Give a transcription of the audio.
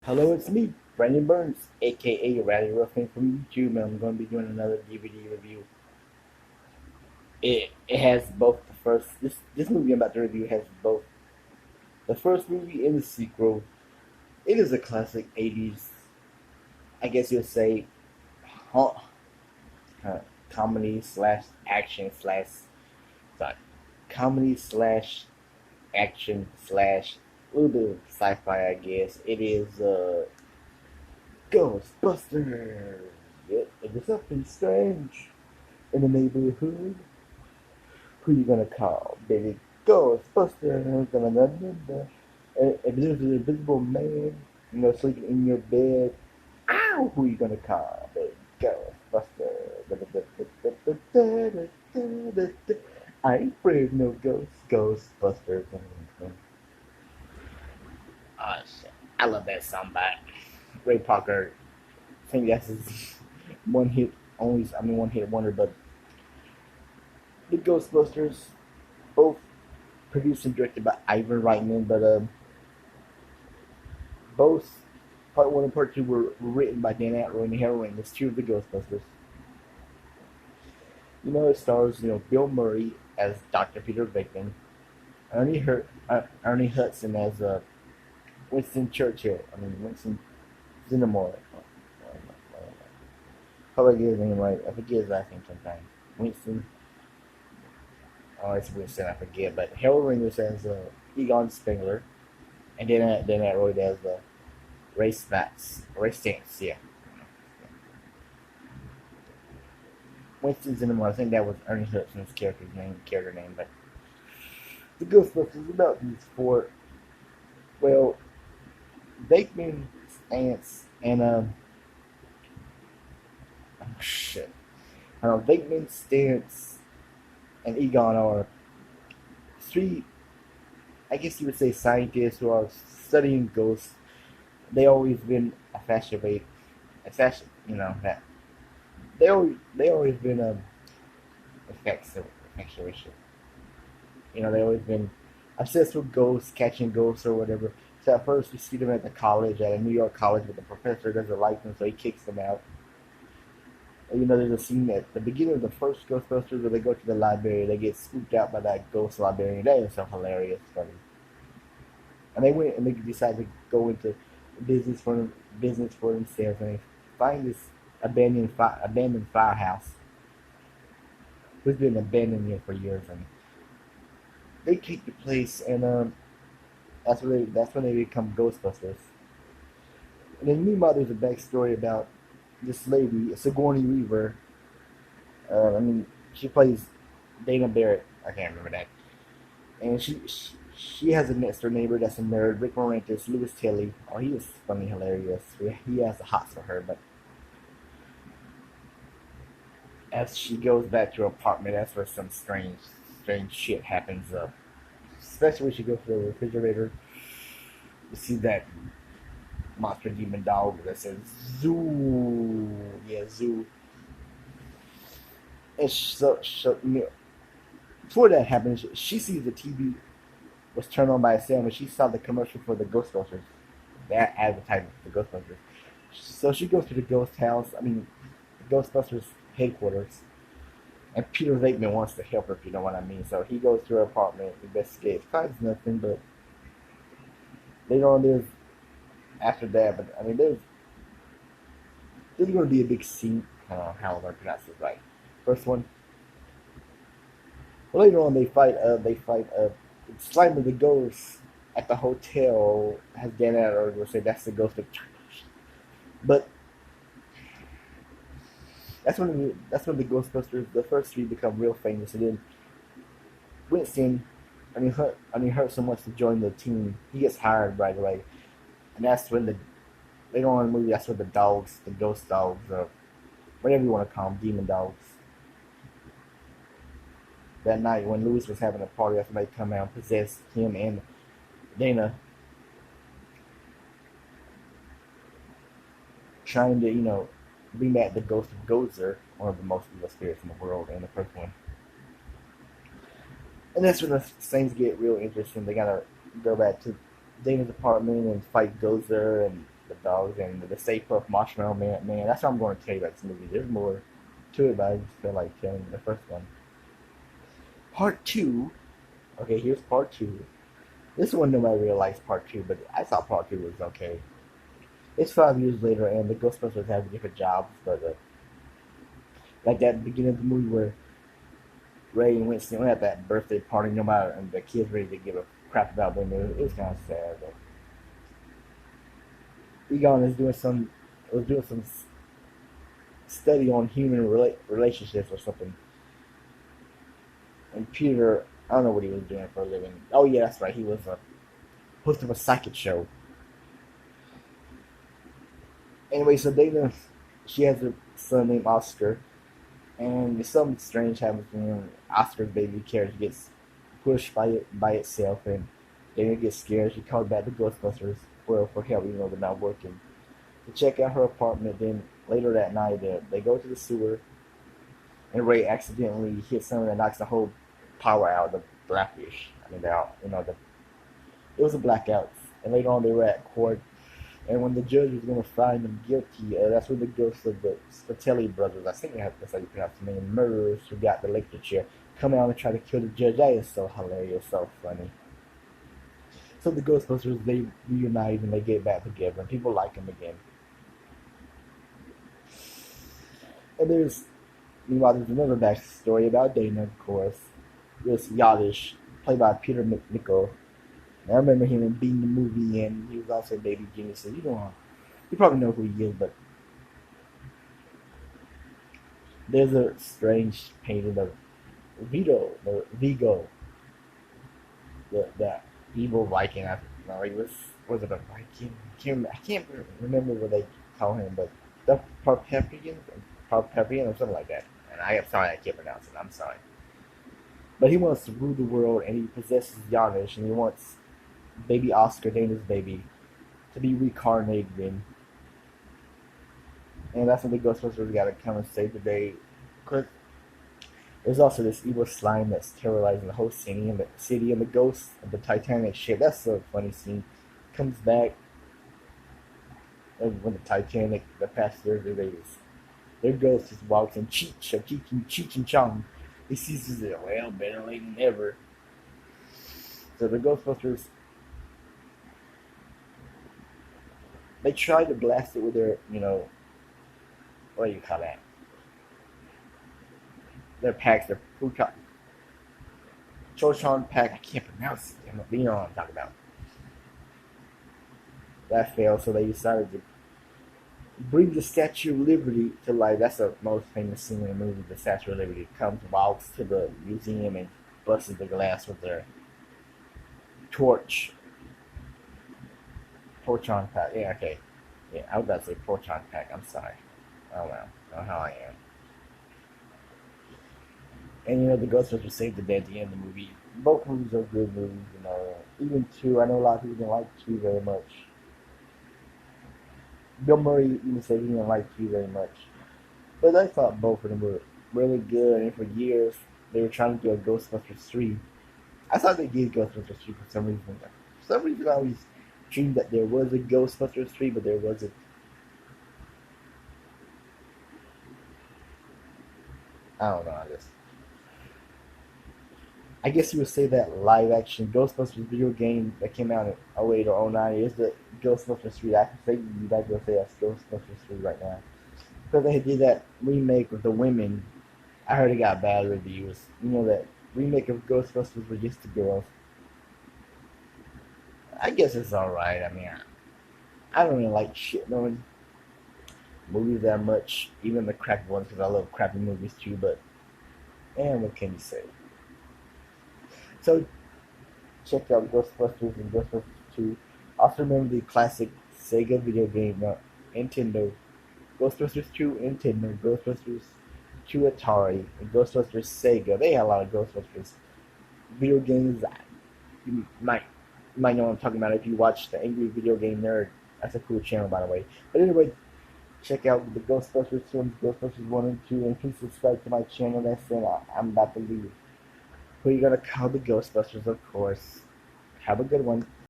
Hello, it's me, Brandon Burns, A.K.A. Rally Roughing from YouTube, and I'm going to be doing another DVD review. It has both the first this movie I'm about to review has both the first movie and the sequel. It is a classic '80s, I guess you'd say, huh, uh, comedy slash action slash sorry, comedy slash action slash a little bit of sci-fi, I guess. It is Ghostbusters. Yep, it is something strange in the neighborhood. Who you gonna call? Baby Ghostbusters. If there's an invisible man, sleeping in your bed, ow! Who you gonna call? Baby Ghostbusters. I ain't afraid of no ghosts. Ghostbusters. Oh shit! I love that song by Ray Parker. I think that's his one hit only. I mean, one hit wonder, but the Ghostbusters, both produced and directed by Ivan Reitman, but both part one and part two were written by Dan Aykroyd and Harold Ramis, two of the Ghostbusters. It stars Bill Murray as Dr. Peter Venkman, Ernie Hudson as Winston Churchill. I mean Winston Zinnemore. How do I get his name right? I forget his last name sometimes. Winston. Oh, it's Winston. I forget. But Harold Ramis as Egon Spengler, and then Aykroyd as Ray Stantz, yeah. Winston's in the I think that was Ernie Hudson's character name, but the Ghostbusters is about these four. Well, Bateman, Stantz, and oh shit, I don't know. Bateman, Stantz, and Egon are three. I guess you would say scientists who are studying ghosts. They always been a fashion, that they always been infatuation. They always been obsessed with ghosts, catching ghosts or whatever. So at first we see them at the college, at a New York college, but the professor doesn't like them, so he kicks them out. There's a scene at the beginning of the first Ghostbusters where they go to the library, they get scooped out by that ghost librarian. That is so hilarious, funny. And they went and they decided to go into business for business for themselves, and they find this abandoned firehouse, who's been abandoned here for years, and they take the place, and that's when they become Ghostbusters. And then meanwhile, there's a backstory about this lady, Sigourney Weaver. She plays Dana Barrett. I can't remember that. And she has a next door neighbor that's a nerd, Rick Moranis, Louis Tilly. Oh, he is funny, hilarious. He has the hots for her, but as she goes back to her apartment, that's where some strange shit happens. Especially when she goes to the refrigerator, you see that monster demon dog that says "Zoo." Yeah, Zoo. And before that happens, she sees the TV was turned on by a sound, and she saw the commercial for the Ghostbusters, that advertisement for the Ghostbusters. So she goes to the ghost house. The Ghostbusters headquarters, and Peter Venkman wants to help her, if you know what I mean. So he goes to her apartment, investigates, finds nothing, but later on after that, but there's going to be a big scene. How am I pronounce it right? First one. Well, later on, they fight. Slimer the ghost at the hotel. Has Dan Aykroyd will say that's the ghost of. But that's when the Ghostbusters, the first three, become real famous, and then Winston, hurt so much to join the team, he gets hired right away, and that's when the later on in the movie, that's when the dogs, the ghost dogs, or whatever you want to call them, demon dogs. That night when Louis was having a party, that's when they come out and possess him and Dana, trying to bring back the ghost of Gozer, one of the most evil spirits in the world, in the first one. And that's when the things get real interesting. They gotta go back to Dana's apartment and fight Gozer, and the dogs and the Stay Puft Marshmallow Man. Man, that's what I'm going to tell you about this movie. There's more to it, but I just feel like telling the first one. Part two. Okay, here's part two. This one nobody really likes part two, but I thought part two was okay. It's 5 years later, and the Ghostbusters have different jobs, but like that beginning of the movie where Ray and Winston were at that birthday party, no matter, and the kids ready to give a crap about them. It was kind of sad. But Egon is doing some was doing some study on human relationships or something, and Peter, I don't know what he was doing for a living. Oh yeah, that's right, he was a host of a psychic show. Anyway, so Dana, she has a son named Oscar, and something strange happens when Oscar's baby carriage gets pushed by itself, and Dana gets scared. She calls back the Ghostbusters for help, even though they're not working, to check out her apartment. Then later that night, they go to the sewer, and Ray accidentally hits something that knocks the whole power out of the blackish. I mean, it was a blackout. And later on, they were at court, and when the judge was going to find them guilty, that's when the ghosts of the Spatelli brothers, I think that's how you pronounce the name, murderers who got the electric chair, come out and try to kill the judge. That is so hilarious, so funny. So the Ghostbusters, they reunite and they get back together, and people like them again. And meanwhile, there's another backstory about Dana, of course. This Yadish, played by Peter McNichol. And I remember him in Being the Movie, and he was also in Baby Genius. So you probably know who he is, but there's a strange painting of Vigo, the evil Viking. I don't know, he was it a Viking? I can't remember what they call him, but the Parpepian or something like that. And I'm sorry I can't pronounce it. I'm sorry. But he wants to rule the world, and he possesses Janish, and he wants baby Oscar, Dana's baby, to be reincarnated in. And that's when the Ghostbusters got to come and save the day. Cause there's also this evil slime that's terrorizing the whole city, and the ghost of the Titanic ship. That's a funny scene. Comes back when the Titanic, the passengers, their ghost just walks in Cheech and Chong. He sees it, well, better late than ever. So the Ghostbusters, they try to blast it with their, what do you call that? Their packs, their Chotron pack. I can't pronounce it. You know what I'm talking about. That failed, so they decided to bring the Statue of Liberty to life. That's the most famous scene in the movie. The Statue of Liberty comes, walks to the museum, and busts the glass with their torchon pack. Yeah, okay. Yeah, I was about to say torchon pack. I'm sorry. Oh well, I don't know how I am. And the Ghostbusters saved the day at the end of the movie. Both movies are good movies, Even two, I know a lot of people didn't like two very much. Bill Murray even said he didn't like two very much. But I thought both of them were really good, and for years they were trying to do a Ghostbusters 3. I thought they did Ghostbusters 3 for some reason. For some reason I always dreamed that there was a Ghostbusters 3, but there wasn't. I don't know, I guess you would say that live action Ghostbusters video game that came out in '08 or '09 is the Ghostbusters 3. I can say you guys will say that's Ghostbusters 3 right now. Because they did that remake with the women. I heard it got bad reviews. That remake of Ghostbusters with just the girls. I guess it's alright. I mean, I don't really like shit knowing movies that much. Even the crappy ones, because I love crappy movies too, but, what can you say? So check out Ghostbusters and Ghostbusters 2. Also remember the classic Sega video game, Nintendo. Ghostbusters 2 Nintendo, Ghostbusters 2 Atari, and Ghostbusters Sega. They had a lot of Ghostbusters video games. You might know what I'm talking about if you watch the Angry Video Game Nerd. That's a cool channel, by the way. But anyway, check out the Ghostbusters films, Ghostbusters 1 and 2, and please subscribe to my channel. That's it. I'm about to leave. Who are you gonna call the Ghostbusters, of course. Have a good one.